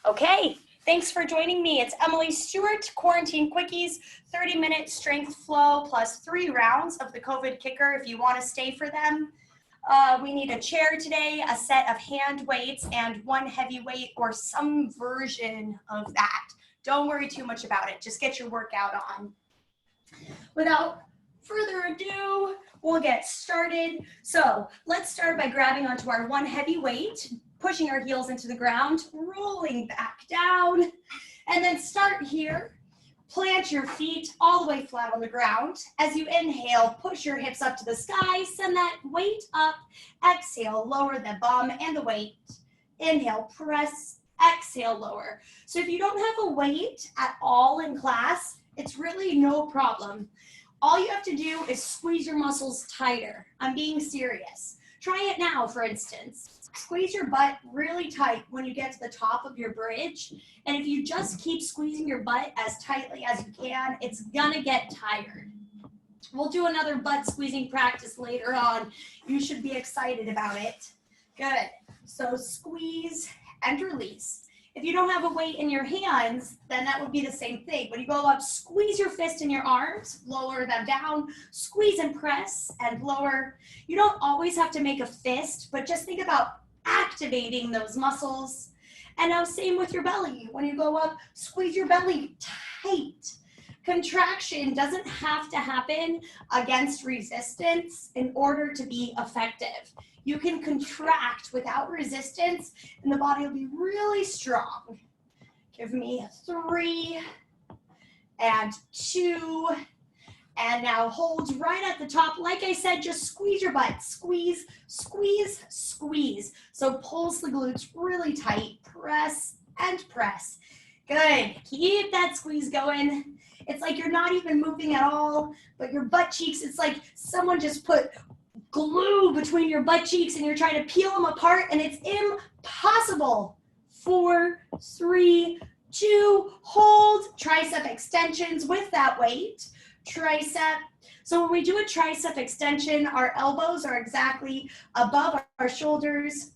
Okay, thanks for joining me. It's Emily Stewart, Quarantine Quickies, 30-minute strength flow plus 3 rounds of the COVID kicker if you want to stay for them. We need a chair today, a set of hand weights, and 1 heavy weight or some version of that. Don't worry too much about it. Just get your workout on. Without further ado, we'll get started. So let's start by grabbing onto our 1 heavy weight, pushing our heels into the ground, rolling back down, and then start here. Plant your feet all the way flat on the ground. As you inhale, push your hips up to the sky, send that weight up. Exhale, lower the bum and the weight. Inhale, press, exhale, lower. So if you don't have a weight at all in class, it's really no problem. All you have to do is squeeze your muscles tighter. I'm being serious. Try it now, for instance. Squeeze your butt really tight when you get to the top of your bridge. And if you just keep squeezing your butt as tightly as you can, it's gonna get tired. We'll do another butt squeezing practice later on. You should be excited about it. Good. So squeeze and release. If you don't have a weight in your hands, then that would be the same thing. When you go up, squeeze your fist in your arms, lower them down, squeeze and press and lower. You don't always have to make a fist, but just think about activating those muscles. And now same with your belly. When you go up, squeeze your belly tight. Contraction doesn't have to happen against resistance in order to be effective. You can contract without resistance and the body will be really strong. Give me 3 and 2. And now hold right at the top. Like I said, just squeeze your butt. Squeeze, squeeze, squeeze. So pulse the glutes really tight. Press and press. Good. Keep that squeeze going. It's like you're not even moving at all, but your butt cheeks, it's like someone just put glue between your butt cheeks and you're trying to peel them apart and it's impossible. 4, 3, 2, hold. Tricep extensions with that weight. Tricep. So when we do a tricep extension, our elbows are exactly above our shoulders.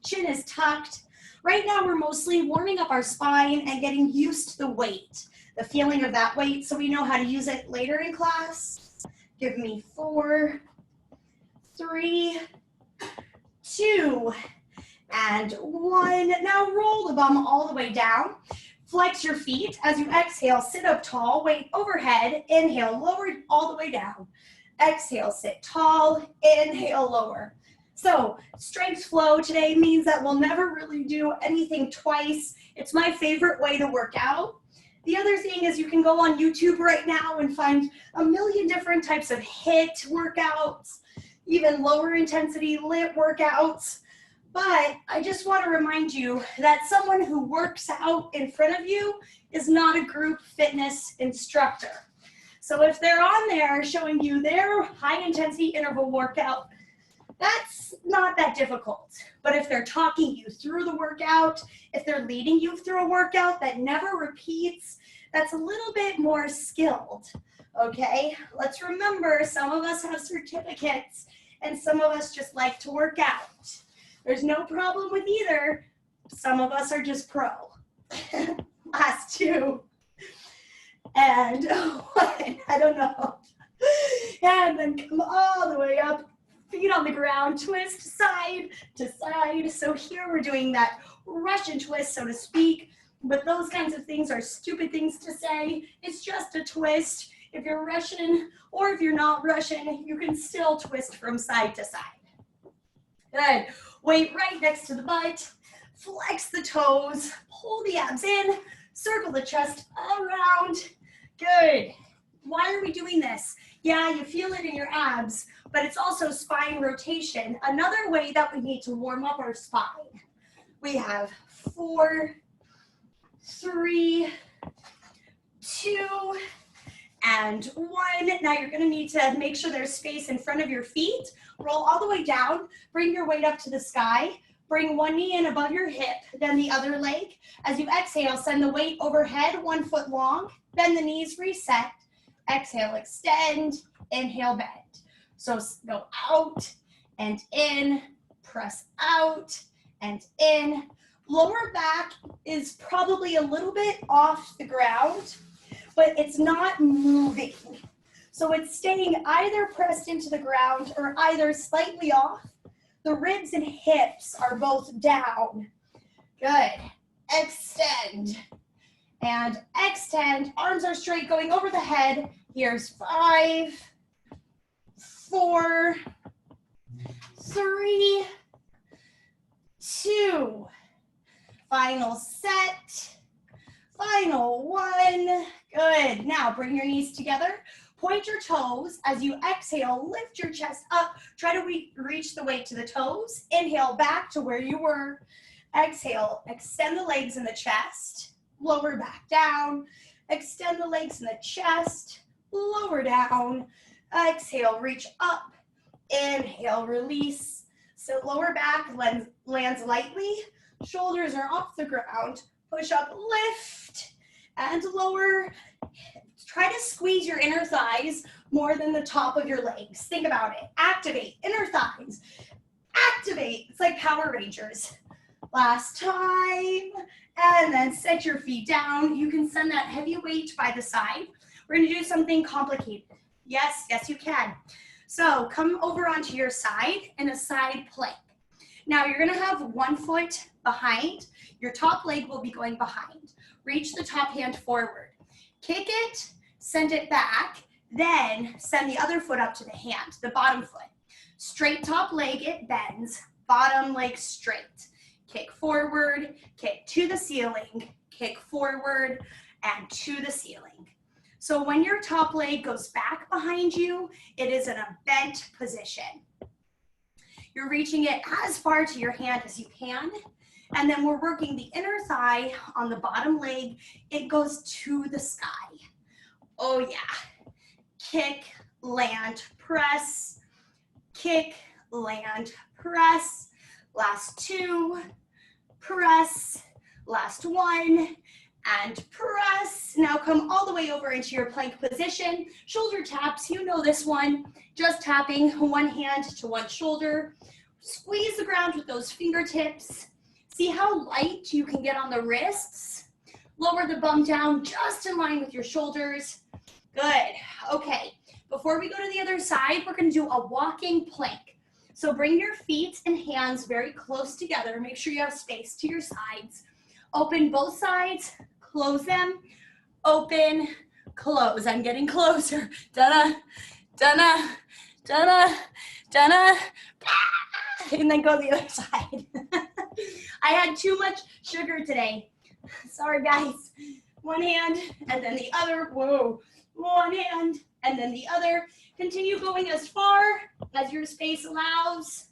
Chin is tucked. Right now we're mostly warming up our spine and getting used to the weight, the feeling of that weight, so we know how to use it later in class. Give me 4, 3, 2, and 1. Now roll the bum all the way down. Flex your feet. As you exhale, sit up tall, weight overhead. Inhale, lower all the way down. Exhale, sit tall. Inhale, lower. So strength flow today means that we'll never really do anything twice. It's my favorite way to work out. The other thing is you can go on YouTube right now and find a million different types of HIIT workouts, even lower intensity lit workouts. But I just want to remind you that someone who works out in front of you is not a group fitness instructor. So if they're on there showing you their high intensity interval workout, that's not that difficult. But if they're talking you through the workout, if they're leading you through a workout that never repeats, that's a little bit more skilled, okay? Let's remember, some of us have certificates and some of us just like to work out. There's no problem with either. Some of us are just pro. Last 2. And 1, I don't know. And then come all the way up, feet on the ground, twist side to side. So here we're doing that Russian twist, so to speak. But those kinds of things are stupid things to say. It's just a twist. If you're Russian or if you're not Russian, you can still twist from side to side. Good. Weight right next to the butt. Flex the toes. Pull the abs in. Circle the chest around. Good. Why are we doing this? Yeah, you feel it in your abs, but it's also spine rotation. Another way that we need to warm up our spine. We have 4, 3, 2, and 1. Now you're going to need to make sure there's space in front of your feet. Roll all the way down. Bring your weight up to the sky. Bring one knee in above your hip, then the other leg. As you exhale, send the weight overhead, 1 foot long. Bend the knees, reset. Exhale, extend. Inhale, bend. So go out and in, press out and in. Lower back is probably a little bit off the ground, but it's not moving. So it's staying either pressed into the ground or either slightly off. The ribs and hips are both down. Good. Extend. And extend. Arms are straight going over the head. Here's 5, 4, 3, 2. Final set. Final 1. Good. Now bring your knees together. Point your toes. As you exhale, lift your chest up. Try to reach the weight to the toes. Inhale back to where you were. Exhale, extend the legs in the chest. Lower back down. Extend the legs in the chest. Lower down. Exhale, reach up. Inhale, release. So lower back lands lightly. Shoulders are off the ground. Push up, lift, and lower. Try to squeeze your inner thighs more than the top of your legs. Think about it. Activate, inner thighs. Activate. It's like Power Rangers. Last time. And then set your feet down. You can send that heavy weight by the side. We're going to do something complicated. Yes, yes, you can. So come over onto your side in a side plank. Now you're going to have one foot behind. Your top leg will be going behind. Reach the top hand forward. Kick it, send it back, then send the other foot up to the hand, the bottom foot. Straight top leg, it bends, bottom leg straight. Kick forward, kick to the ceiling, kick forward, and to the ceiling. So when your top leg goes back behind you, it is in a bent position. You're reaching it as far to your hand as you can. And then we're working the inner thigh on the bottom leg. It goes to the sky. Oh yeah. Kick, land, press. Kick, land, press. Last 2. Press. Last 1. And press. Now come all the way over into your plank position. Shoulder taps, you know this one. Just tapping one hand to one shoulder. Squeeze the ground with those fingertips. See how light you can get on the wrists. Lower the bum down just in line with your shoulders. Good. Okay. Before we go to the other side, we're going to do a walking plank. So bring your feet and hands very close together. Make sure you have space to your sides. Open both sides. Close them. Open. Close. I'm getting closer. Da-da, da-da, da-da, da-da. And then go the other side. I had too much sugar today. Sorry, guys. One hand, and then the other. Whoa. One hand, and then the other. Continue going as far as your space allows.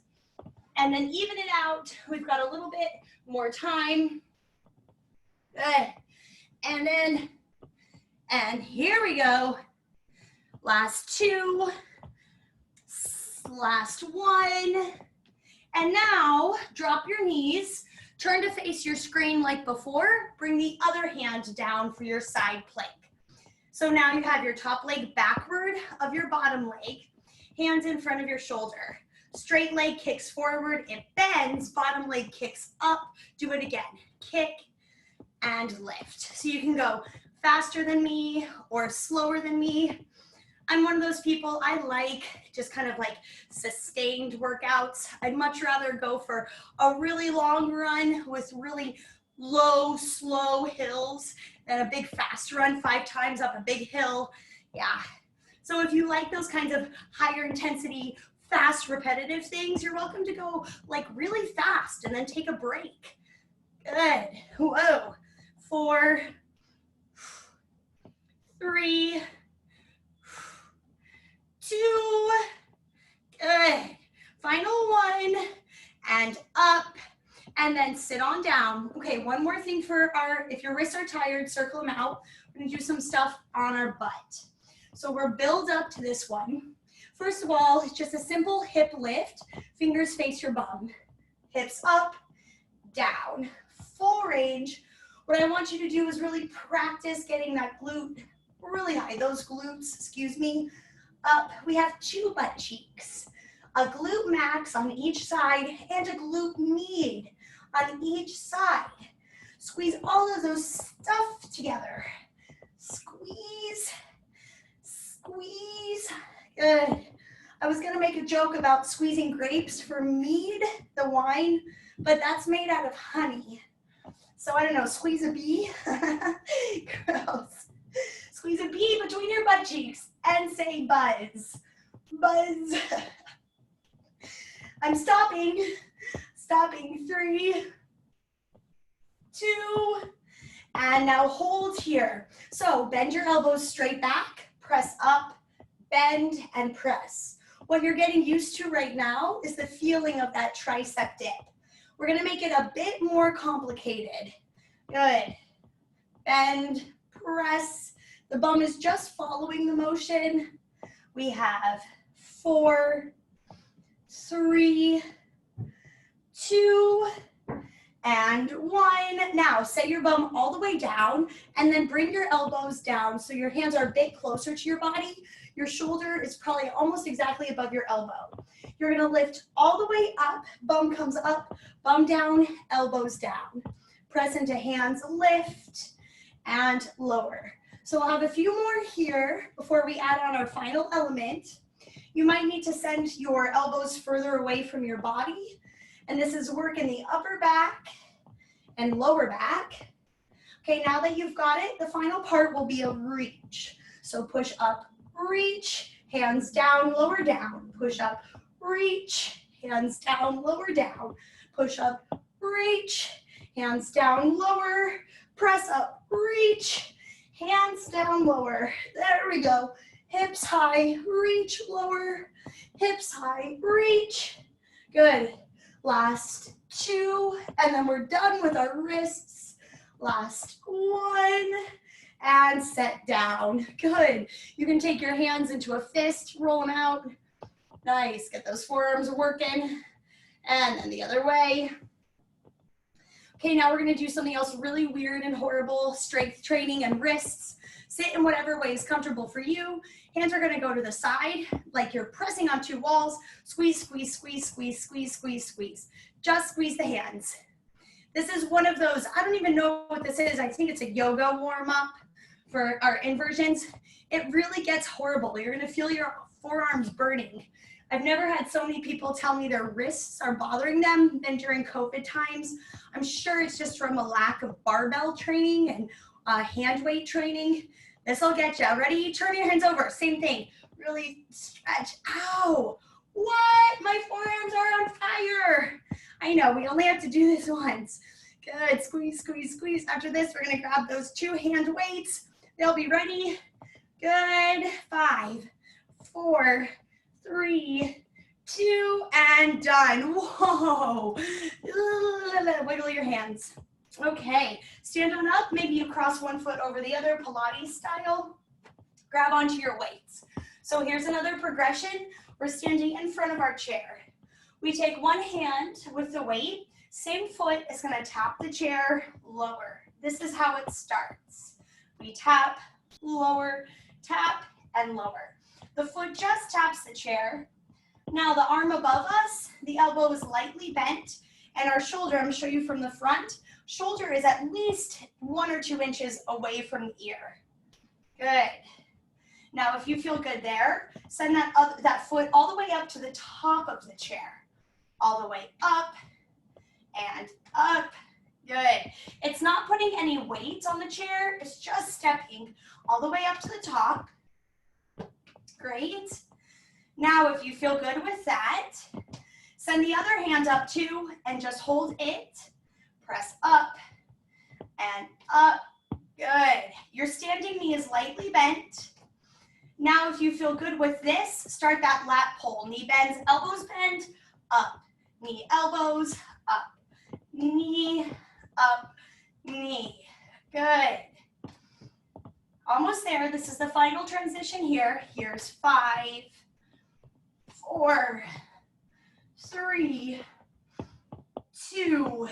And then even it out. We've got a little bit more time. Good. And then, and here we go. Last 2. Last 1. And now, drop your knees, turn to face your screen like before, bring the other hand down for your side plank. So now you have your top leg backward of your bottom leg, hands in front of your shoulder. Straight leg kicks forward, it bends, bottom leg kicks up. Do it again, kick and lift. So you can go faster than me or slower than me. I'm one of those people, I like just kind of like sustained workouts. I'd much rather go for a really long run with really low, slow hills than a big fast run 5 times up a big hill. Yeah. So if you like those kinds of higher intensity, fast, repetitive things, you're welcome to go like really fast and then take a break. Good. Whoa. 4, 3, 2, good. Final 1, and up, and then sit on down. Okay, one more thing for if your wrists are tired, circle them out. We're gonna do some stuff on our butt. So we're build up to this one. First of all, it's just a simple hip lift. Fingers face your bum. Hips up, down, full range. What I want you to do is really practice getting that glute really high, those glutes, excuse me, up. We have 2 butt cheeks, a glute max on each side and a glute med on each side. Squeeze all of those stuff together. Squeeze, squeeze. Good. I was gonna make a joke about squeezing grapes for mead, the wine, but that's made out of honey. So I don't know, squeeze a bee? Gross. Squeeze a bee between your butt cheeks and say buzz. Buzz. I'm stopping. Stopping. 3, 2, and now hold here. So bend your elbows straight back, press up, bend, and press. What you're getting used to right now is the feeling of that tricep dip. We're gonna make it a bit more complicated. Good. Bend, press. The bum is just following the motion. We have 4, 3, 2, and 1. Now set your bum all the way down and then bring your elbows down so your hands are a bit closer to your body. Your shoulder is probably almost exactly above your elbow. You're gonna lift all the way up, bum comes up, bum down, elbows down. Press into hands, lift, and lower. So we'll have a few more here before we add on our final element. You might need to send your elbows further away from your body. And this is work in the upper back and lower back. Okay, now that you've got it, the final part will be a reach. So push up, reach, hands down, lower down, push up, reach, hands down, lower down, push up, reach, hands down, lower, press up, reach, hands down, lower. There we go. Hips high, reach, lower, hips high, reach. Good. Last 2, and then we're done with our wrists. Last 1, and set down. Good. You can take your hands into a fist, roll them out. Nice. Get those forearms working. And then the other way. Okay, now we're gonna do something else really weird and horrible, strength training and wrists. Sit in whatever way is comfortable for you. Hands are gonna go to the side, like you're pressing on 2 walls. Squeeze, squeeze, squeeze, squeeze, squeeze, squeeze, squeeze. Just squeeze the hands. This is one of those, I don't even know what this is. I think it's a yoga warm up for our inversions. It really gets horrible. You're gonna feel your forearms burning. I've never had so many people tell me their wrists are bothering them than during COVID times. I'm sure it's just from a lack of barbell training and hand weight training. This will get you. Ready? Turn your hands over. Same thing. Really stretch. Ow! What? My forearms are on fire. I know. We only have to do this once. Good. Squeeze, squeeze, squeeze. After this, we're going to grab those 2 hand weights. They'll be ready. Good. 5, 4, 3, 2, and done. Whoa. Wiggle your hands. Okay, stand on up. Maybe you cross one foot over the other, Pilates style. Grab onto your weights. So here's another progression. We're standing in front of our chair. We take one hand with the weight. Same foot is going to tap the chair, lower. This is how it starts. We tap, lower, tap, and lower. The foot just taps the chair. Now the arm above us, the elbow is lightly bent, and our shoulder, I'm going to show you from the front, shoulder is at least 1 or 2 inches away from the ear. Good. Now if you feel good there, send that foot all the way up to the top of the chair. All the way up and up. Good. It's not putting any weight on the chair, it's just stepping all the way up to the top. Great. Now, if you feel good with that, send the other hand up too and just hold it. Press up and up. Good. Your standing knee is lightly bent. Now, if you feel good with this, start that lat pull. Knee bends, elbows bend, up. Knee, elbows, up. Knee, up, knee. Good. Almost there. This is the final transition here. Here's 5, 4, 3, 2,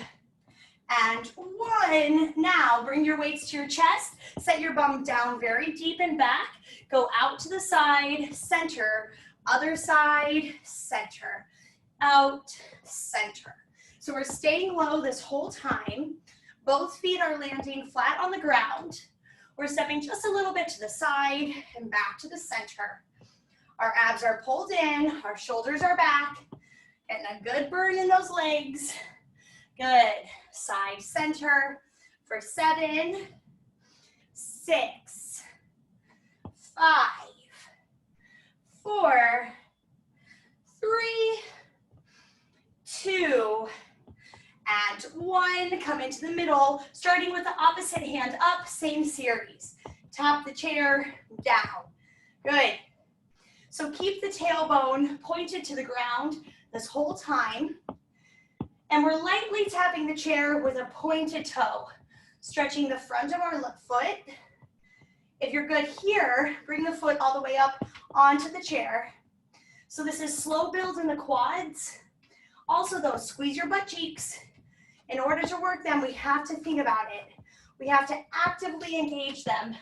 and 1. Now bring your weights to your chest. Set your bum down very deep and back. Go out to the side, center, other side, center, out, center. So we're staying low this whole time. Both feet are landing flat on the ground. We're stepping just a little bit to the side and back to the center. Our abs are pulled in, our shoulders are back, getting a good burn in those legs. Good. Side center for 7, 6, 5, 4, 3, 2, and 1. Come into the middle, starting with the opposite hand up, same series. Tap the chair down. Good. So keep the tailbone pointed to the ground this whole time. And we're lightly tapping the chair with a pointed toe, stretching the front of our left foot. If you're good here, bring the foot all the way up onto the chair. So this is slow build in the quads. Also though, squeeze your butt cheeks. In order to work them, we have to think about it. We have to actively engage them.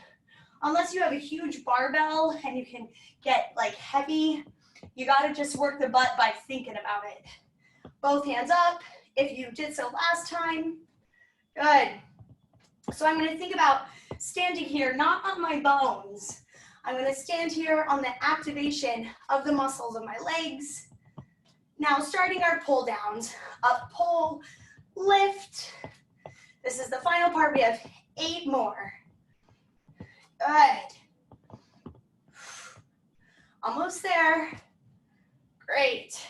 Unless you have a huge barbell and you can get like heavy, you gotta just work the butt by thinking about it. Both hands up if you did so last time. Good. So I'm gonna think about standing here, not on my bones. I'm gonna stand here on the activation of the muscles of my legs. Now starting our pull downs. Up, pull, lift. This is the final part. We have 8 more. Good. Almost there. Great.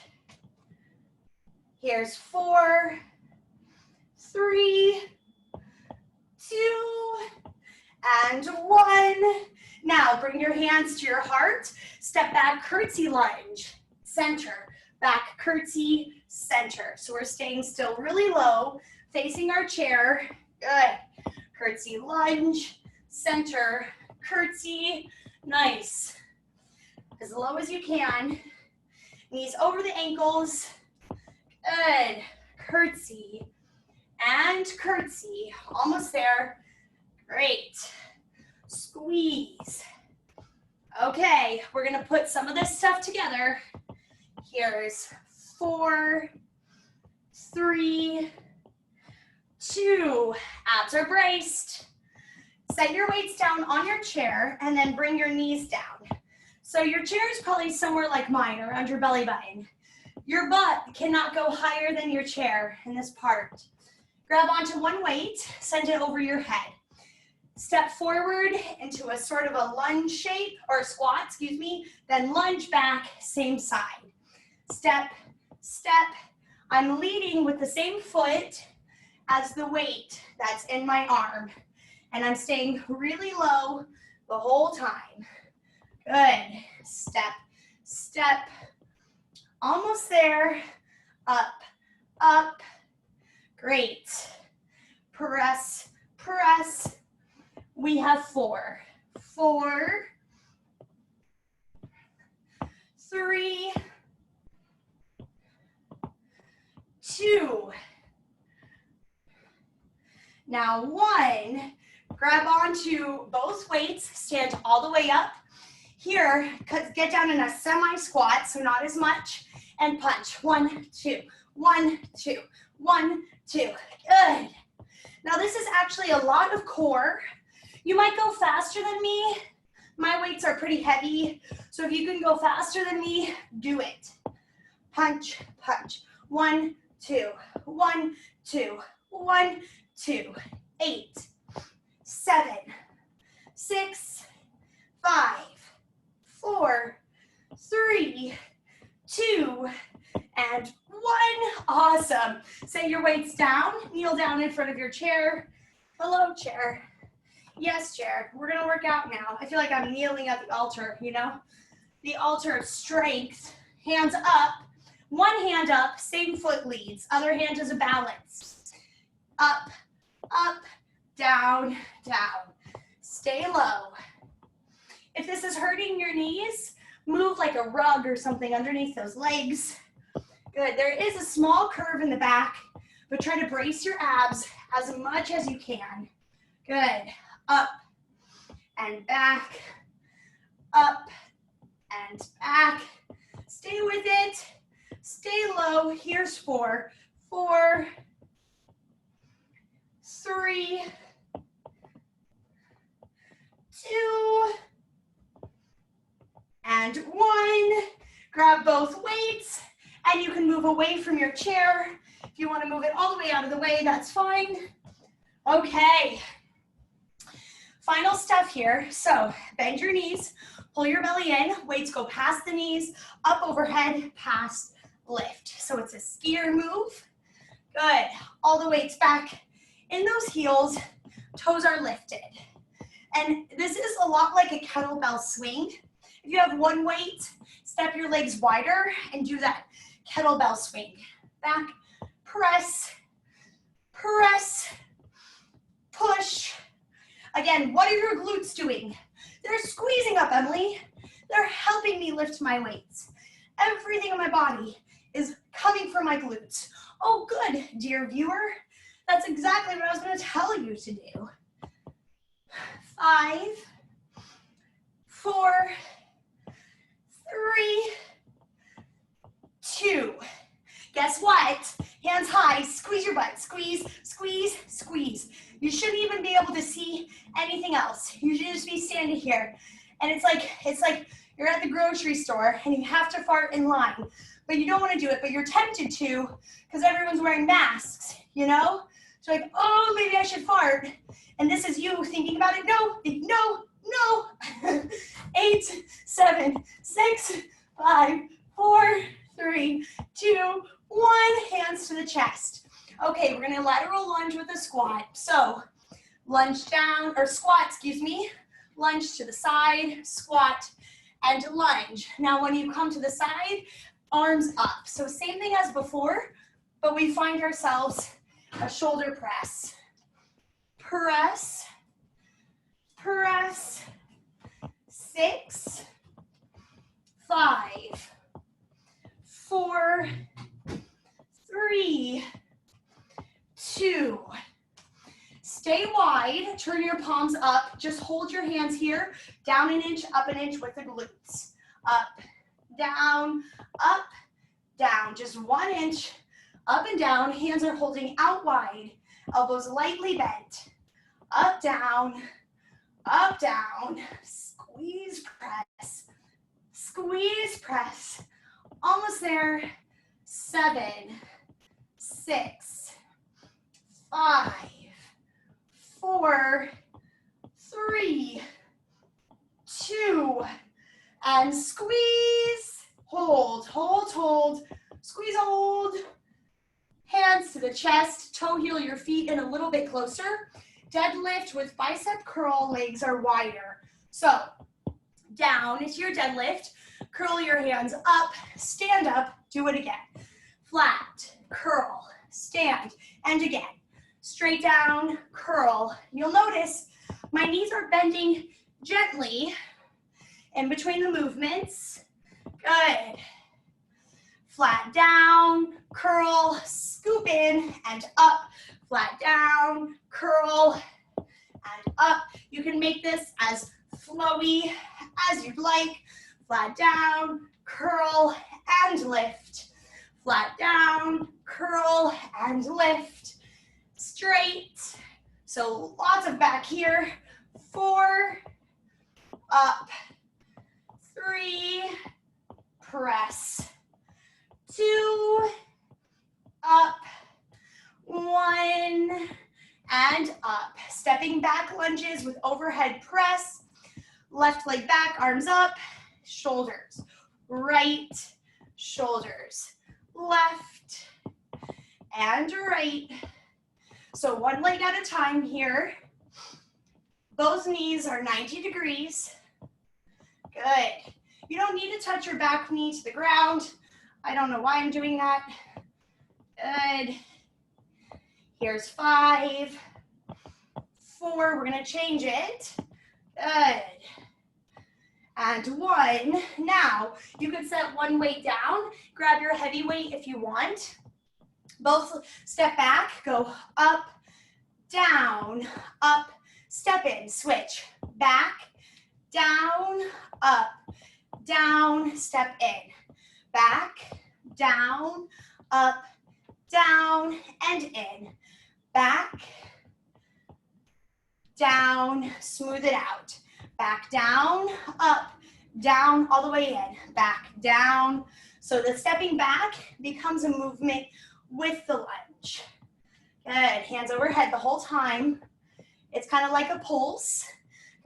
Here's 4, 3, 2, and 1. Now bring your hands to your heart. Step back, curtsy lunge. Center, back, curtsy, center. So we're staying still really low, facing our chair. Good. Curtsy lunge, center, curtsy. Nice. As low as you can. Knees over the ankles. Good. Curtsy and curtsy. Almost there. Great. Squeeze. Okay, we're gonna put some of this stuff together. Here's 4, 3, 2. Abs are braced. Set your weights down on your chair and then bring your knees down. So your chair is probably somewhere like mine, around your belly button. Your butt cannot go higher than your chair in this part. Grab onto one weight, send it over your head. Step forward into a sort of a lunge shape, or squat, excuse me, then lunge back, same side. Step, step. I'm leading with the same foot as the weight that's in my arm. And I'm staying really low the whole time. Good. Step, step. Almost there. Up, up. Great. Press, press. We have 4, 4, 3, 2. Now 1. Grab onto both weights, stand all the way up. Here, get down in a semi-squat, so not as much, and punch. 1, 2, 1, 2, 1, 2. Good. Now this is actually a lot of core. You might go faster than me. My weights are pretty heavy, so if you can go faster than me, do it. Punch, punch. 1, 2, 1, 2, 1, 2, 8, 7, 6, 5, 4, 3, 2, and 1. Awesome. Set your weights down. Kneel down in front of your chair. Hello, chair. Yes, chair. We're going to work out now. I feel like I'm kneeling at the altar, you know? The altar of strength. Hands up. One hand up, same foot leads. Other hand is a balance. Up, up, down, down. Stay low. If this is hurting your knees, move like a rug or something underneath those legs. Good. There is a small curve in the back, but try to brace your abs as much as you can. Good. Up and back. Up and back. Stay with it. Stay low. Here's 4, 4, 3, 2, and 1. Grab both weights, and you can move away from your chair. If you want to move it all the way out of the way, that's fine. Okay. Final stuff here. So bend your knees, pull your belly in, weights go past the knees, up overhead, past, lift. So it's a skier move. Good. All the weights back in those heels, toes are lifted. And this is a lot like a kettlebell swing. If you have one weight, step your legs wider and do that kettlebell swing. Back, press, press, push. Again, what are your glutes doing? They're squeezing up, Emily. They're helping me lift my weights. Everything in my body is coming from my glutes. Oh, good, dear viewer. That's exactly what I was going to tell you to do. 5, 4, 3, 2. Guess what? Hands high, squeeze your butt. Squeeze, squeeze, squeeze. You shouldn't even be able to see anything else. You should just be standing here. And it's like you're at the grocery store and you have to fart in line, but you don't want to do it, but you're tempted to because everyone's wearing masks, you know? So like, oh, maybe I should fart. And this is you thinking about it. No, no, no. 8, 7, 6, 5, 4, 3, 2, 1. Hands to the chest. Okay, we're gonna lateral lunge with a squat. So lunge down, or squat, excuse me. Lunge to the side, squat, and lunge. Now when you come to the side, arms up. So same thing as before, but we find ourselves a shoulder press. Press, press, 6, 5, 4, 3, 2. Stay wide, turn your palms up, just hold your hands here, down an inch, up an inch with the glutes. Up, down, just 1 inch, up and down, hands are holding out wide, elbows lightly bent. Up, down, squeeze, press, almost there. 7, 6, 5, 4, 3, 2, and squeeze, hold, squeeze, hold. Hands to the chest, toe heel your feet in a little bit closer. Deadlift with bicep curl, legs are wider. So down into your deadlift, curl your hands up, stand up, do it again. Flat, curl, stand, and again. Straight down, curl. You'll notice my knees are bending gently in between the movements. Good. Flat down, curl, scoop in and up. Flat down, curl, and up. You can make this as flowy as you'd like. Flat down, curl, and lift. Flat down, curl, and lift. Straight. So lots of back here. 4, up, 3, press, 2, up, 1, and up. Stepping back lunges with overhead press. Left leg back, arms up, shoulders. Right, shoulders. Left, and right. So one leg at a time here. Those knees are 90 degrees. Good. You don't need to touch your back knee to the ground. I don't know why I'm doing that. Good. Here's 5, 4, we're gonna change it. Good. And 1. Now, you can set one weight down, grab your heavy weight if you want. Both step back, go up, down, up, step in, switch, back, down, up, down, step in, back, down, up, down, and in. Back, down, smooth it out. Back, down, up, down, all the way in. Back, down. So the stepping back becomes a movement with the lunge. Good, hands overhead the whole time. It's kind of like a pulse.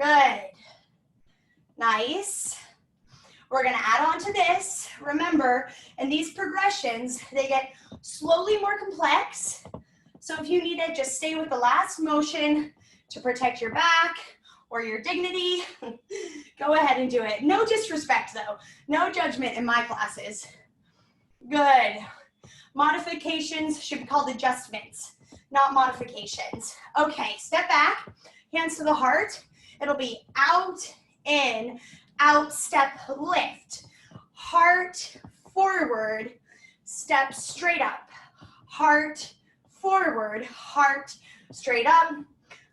Good, nice. We're gonna add on to this. Remember, in these progressions, they get slowly more complex. So if you need it, just stay with the last motion to protect your back or your dignity. Go ahead and do it. No disrespect though, no judgment in my classes. Good. Modifications should be called adjustments, not modifications. Okay, step back, hands to the heart. It'll be out, in, out, step, lift. Heart, forward, step straight up. Heart, forward, heart, straight up.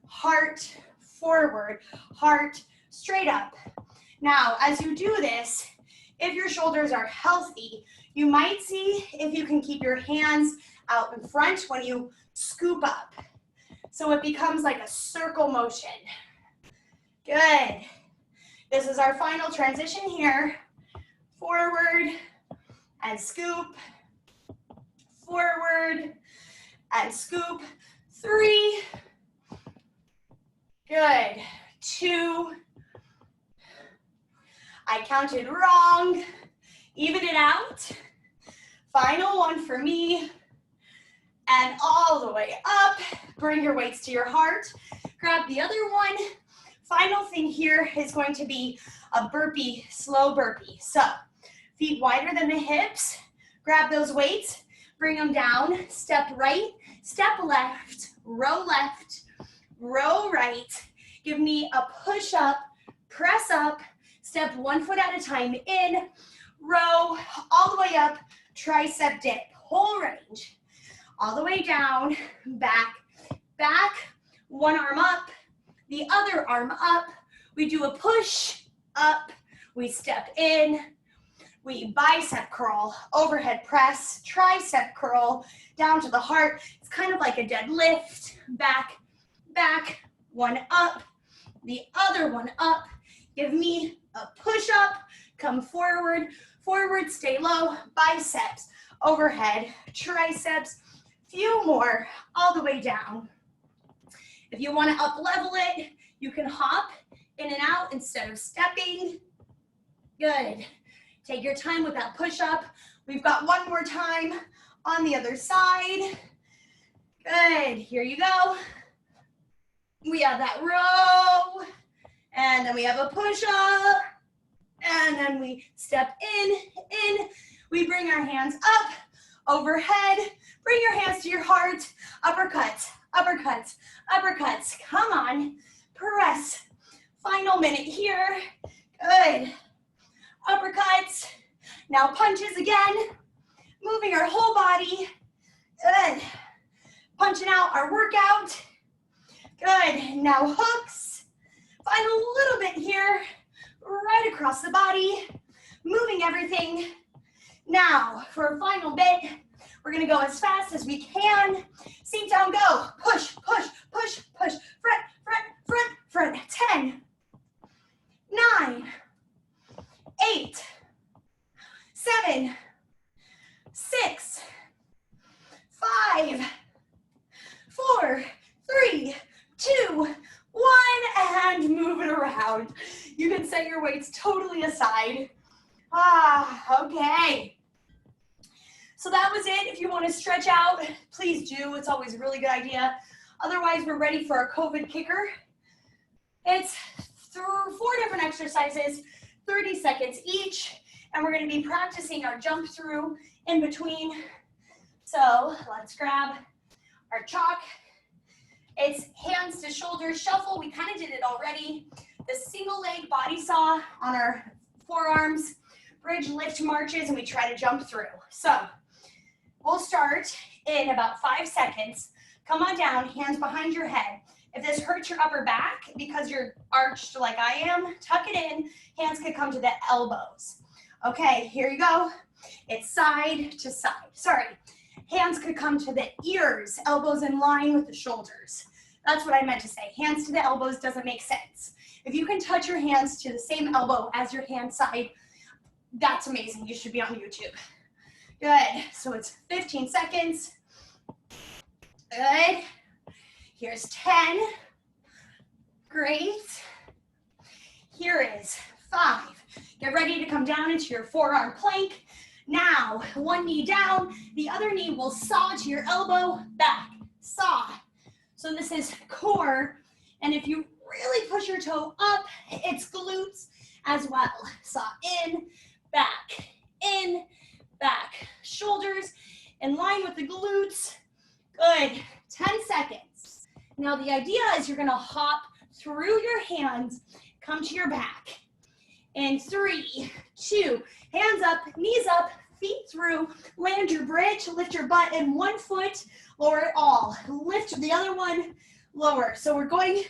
Heart, forward, heart, straight up. Now, as you do this, if your shoulders are healthy, you might see if you can keep your hands out in front when you scoop up. So it becomes like a circle motion. Good. This is our final transition here. Forward and scoop. Forward and scoop. 3. Good. 2. I counted wrong. Even it out. Final one for me. And all the way up. Bring your weights to your heart. Grab the other one. Final thing here is going to be a burpee, slow burpee. So feet wider than the hips. Grab those weights. Bring them down. Step right, step left, row right. Give me a push up, press up, step 1 foot at a time in, row, all the way up, tricep dip, whole range. All the way down, back, back, one arm up, the other arm up. We do a push up, we step in, we bicep curl, overhead press, tricep curl, down to the heart. It's kind of like a deadlift, back, back, one up, the other one up. Give me a push up, come forward, forward, stay low, biceps, overhead, triceps, few more, all the way down. If you want to up level it, you can hop in and out instead of stepping. Good. Take your time with that push up. We've got one more time on the other side. Good, here you go. We have that row, and then we have a push up, and then we step in. We bring our hands up, overhead. Bring your hands to your heart. Uppercuts, uppercuts, uppercuts. Come on, press. Final minute here. Good. Uppercuts. Now punches again. Moving our whole body. Good. Punching out our workout. Good. Now hooks. Final little bit here. Right across the body. Moving everything. Now for a final bit, we're going to go as fast as we can. Sink down, go. Push, push, push, push. Front, front, front, front. 10, 9, 8, 7, 6, 5, 4, 3, 2, 1, and move it around. You can set your weights totally aside. Okay. So that was it. If you want to stretch out, please do. It's always a really good idea. Otherwise, we're ready for our COVID kicker. It's 4 different exercises, 30 seconds each, and we're going to be practicing our jump through in between. So let's grab our chalk. It's hands to shoulders shuffle. We kind of did it already. The single leg body saw on our forearms, bridge lift marches, and we try to jump through. So we'll start in about 5 seconds. Come on down, hands behind your head. If this hurts your upper back because you're arched like I am, tuck it in. Hands can come to the elbows. Okay, here you go. It's side to side. Sorry. Hands could come to the ears, elbows in line with the shoulders. That's what I meant to say. Hands to the elbows doesn't make sense. If you can touch your hands to the same elbow as your hand side, that's amazing. You should be on YouTube. Good. So it's 15 seconds. Good. Here's 10. Great. Here is 5. Get ready to come down into your forearm plank. Now, one knee down, the other knee will saw to your elbow, back, saw. So this is core, and if you really push your toe up, it's glutes as well. Saw in, back, shoulders in line with the glutes. Good, 10 seconds. Now the idea is you're gonna hop through your hands, come to your back. In 3, 2, hands up, knees up, feet through, land your bridge, lift your butt in one foot, lower it all. Lift the other one, lower. So we're going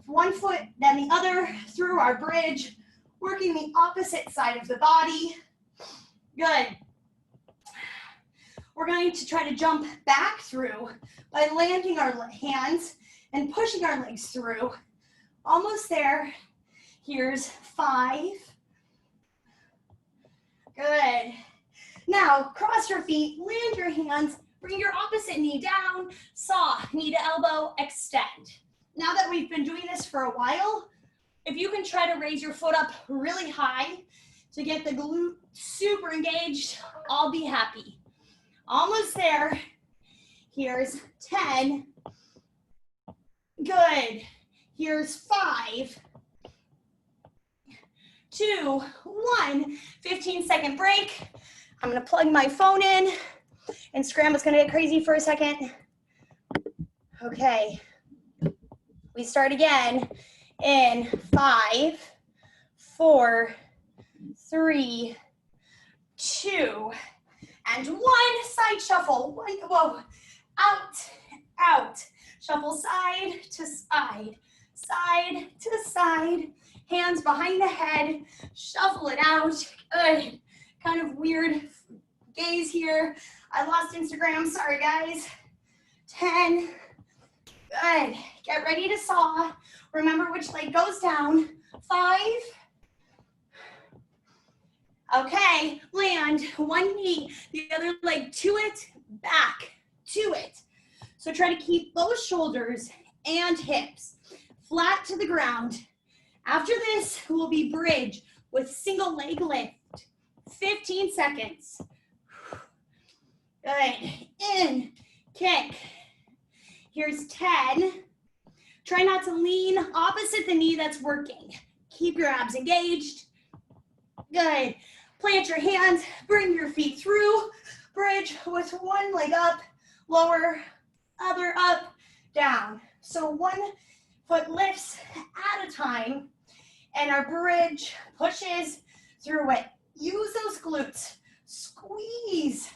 one foot, then the other through our bridge, working the opposite side of the body. Good. We're going to try to jump back through by landing our hands and pushing our legs through. Almost there. Here's 5. Good. Now, cross your feet, land your hands, bring your opposite knee down, saw, knee to elbow, extend. Now that we've been doing this for a while, if you can try to raise your foot up really high to get the glute super engaged, I'll be happy. Almost there. Here's 10. Good. Here's 5, 2, 1. 15-second break. I'm gonna plug my phone in. Instagram is gonna get crazy for a second. Okay. We start again in 5, 4, 3, 2, and 1. Side shuffle. Whoa. Out. Shuffle side to side. Side to side. Hands behind the head. Shuffle it out. Good. Kind of weird gaze here. I lost Instagram. Sorry, guys. 10. Good. Get ready to saw. Remember which leg goes down. 5. Okay. Land one knee, the other leg to it, back to it. So try to keep those shoulders and hips flat to the ground. After this will be bridge with single leg lift. 15 seconds. Good. In, kick. Here's 10. Try not to lean opposite the knee that's working. Keep your abs engaged. Good. Plant your hands, bring your feet through. Bridge with one leg up, lower, other up, down. So one foot lifts at a time, and our bridge pushes through it. Use those glutes. Squeeze.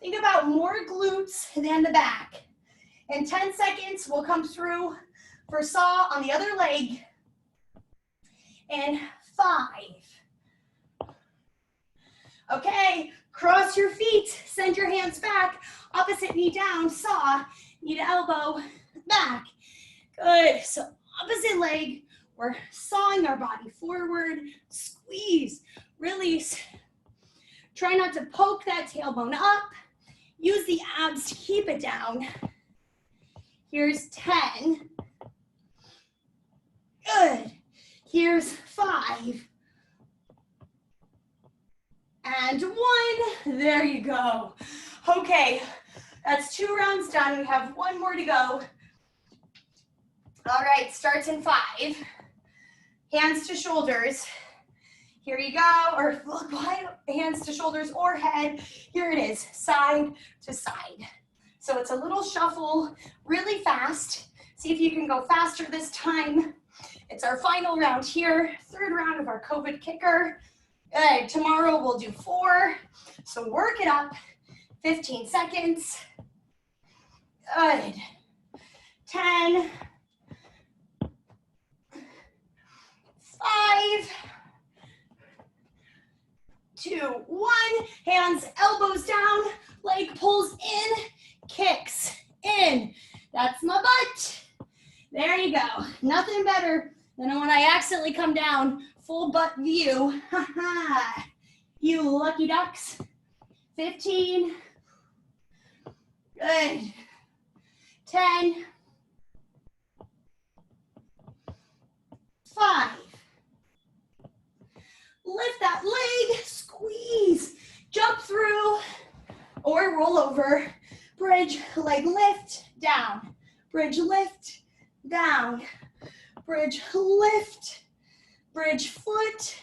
Think about more glutes than the back. In 10 seconds, we'll come through for saw on the other leg. In 5. Okay, cross your feet, send your hands back, opposite knee down, saw, knee to elbow, back. Good, so opposite leg, we're sawing our body forward, squeeze, release. Try not to poke that tailbone up. Use the abs to keep it down. Here's 10. Good. Here's 5. And 1. There you go. Okay, that's 2 rounds done. We have 1 more to go. All right, starts in 5. Hands to shoulders. Here you go, or hands to shoulders or head. Here it is, side to side. So it's a little shuffle, really fast. See if you can go faster this time. It's our final round here, 3rd round of our COVID kicker. Good, tomorrow we'll do 4. So work it up, 15 seconds. Good, 10, 5, 2, 1, hands, elbows down, Leg pulls in, kicks in. That's my butt. There you go. Nothing better than when I accidentally come down, full butt view. You lucky ducks. 15. Good. 10. 5. Lift that leg, squeeze, jump through, or roll over. Bridge, leg lift, down. Bridge lift, down. Bridge lift, bridge foot,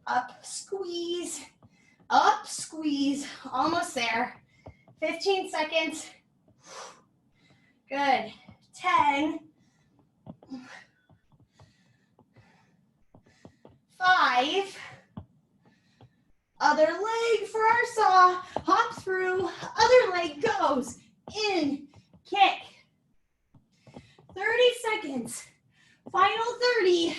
up, squeeze, almost there. 15 seconds. Good. 10. 5. Other leg for our saw. Hop through. Other leg goes. In. Kick. 30 seconds. Final 30.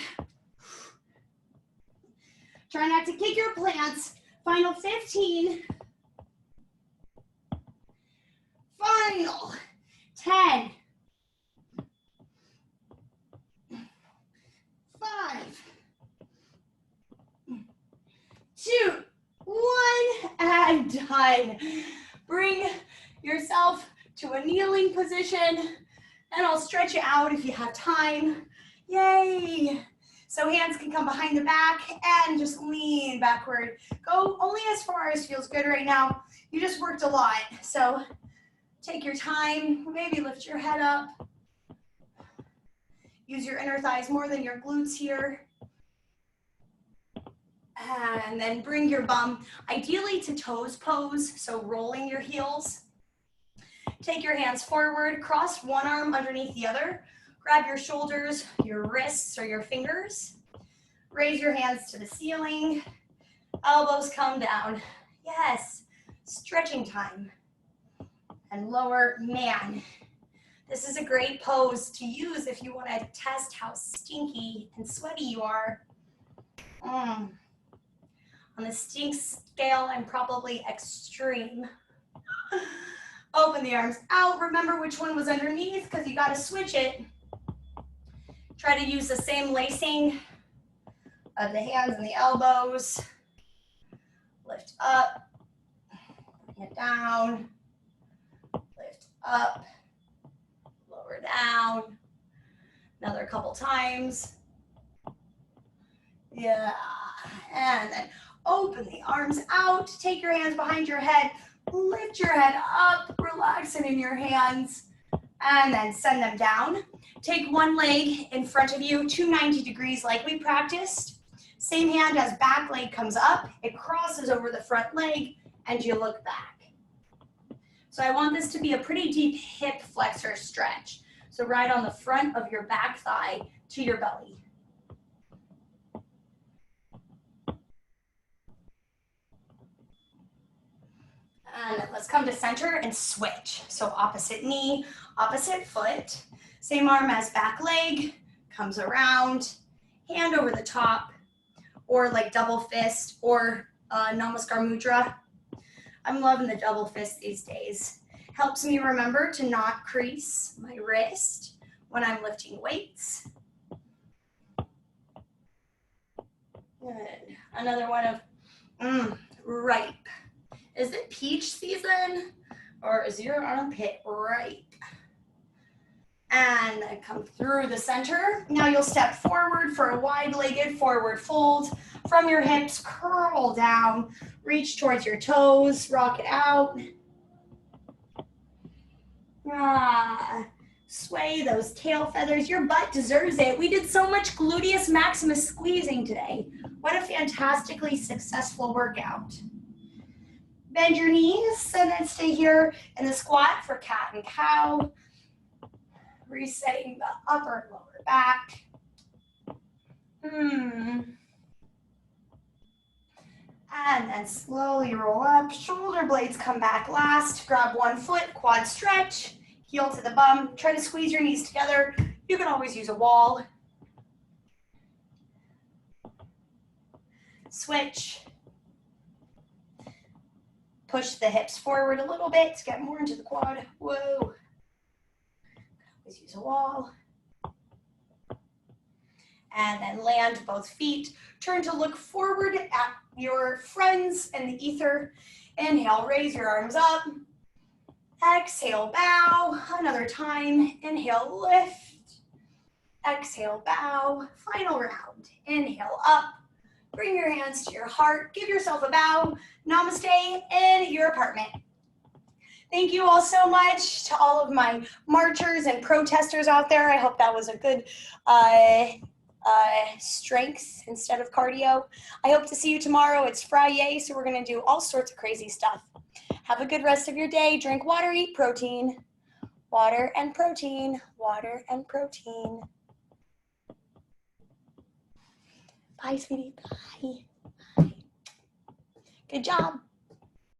Try not to kick your plants. Final 15. Final 10. 5. 2, 1, and done. Bring yourself to a kneeling position, and I'll stretch you out if you have time. Yay! So hands can come behind the back and just lean backward. Go only as far as feels good right now. You just worked a lot, so take your time. Maybe lift your head up. Use your inner thighs more than your glutes here. And then bring your bum ideally to toes pose, so rolling your heels. Take your hands forward, cross one arm underneath the other. Grab your shoulders, your wrists, or your fingers. Raise your hands to the ceiling. Elbows come down. Yes, stretching time. And lower, man. This is a great pose to use if you want to test how stinky and sweaty you are. On the stink scale, I'm probably extreme. Open the arms out. Remember which one was underneath because you got to switch it. Try to use the same lacing of the hands and the elbows. Lift up, bring it down, lift up, lower down. Another couple times. Yeah, and then open the arms out, take your hands behind your head, lift your head up, relax it in your hands, and then send them down. Take one leg in front of you, 290 degrees like we practiced. Same hand as back leg comes up, it crosses over the front leg, and you look back. So I want this to be a pretty deep hip flexor stretch. So right on the front of your back thigh to your belly. And let's come to center and switch. So opposite knee, opposite foot. Same arm as back leg, comes around, hand over the top, or like double fist, or Namaskar Mudra. I'm loving the double fist these days. Helps me remember to not crease my wrist when I'm lifting weights. Good. Another one of ripe. Is it peach season, or is your armpit ripe? And then come through the center. Now you'll step forward for a wide-legged forward fold. From your hips, curl down, reach towards your toes, rock it out. Sway those tail feathers. Your butt deserves it. We did so much gluteus maximus squeezing today. What a fantastically successful workout. Bend your knees and then stay here in the squat for cat and cow. Resetting the upper and lower back. And then slowly roll up. Shoulder blades come back last. Grab one foot, quad stretch. Heel to the bum. Try to squeeze your knees together. You can always use a wall. Switch. Push the hips forward a little bit to get more into the quad. Whoa. Always use a wall. And then land both feet. Turn to look forward at your friends in the ether. Inhale, raise your arms up. Exhale, bow. Another time. Inhale, lift. Exhale, bow. Final round. Inhale, up. Bring your hands to your heart. Give yourself a bow. Namaste in your apartment. Thank you all so much to all of my marchers and protesters out there. I hope that was a good strength instead of cardio. I hope to see you tomorrow. It's Friday, so we're going to do all sorts of crazy stuff. Have a good rest of your day. Drink water, eat protein. Water and protein. Water and protein. Bye, sweetie. Bye. Bye. Good job.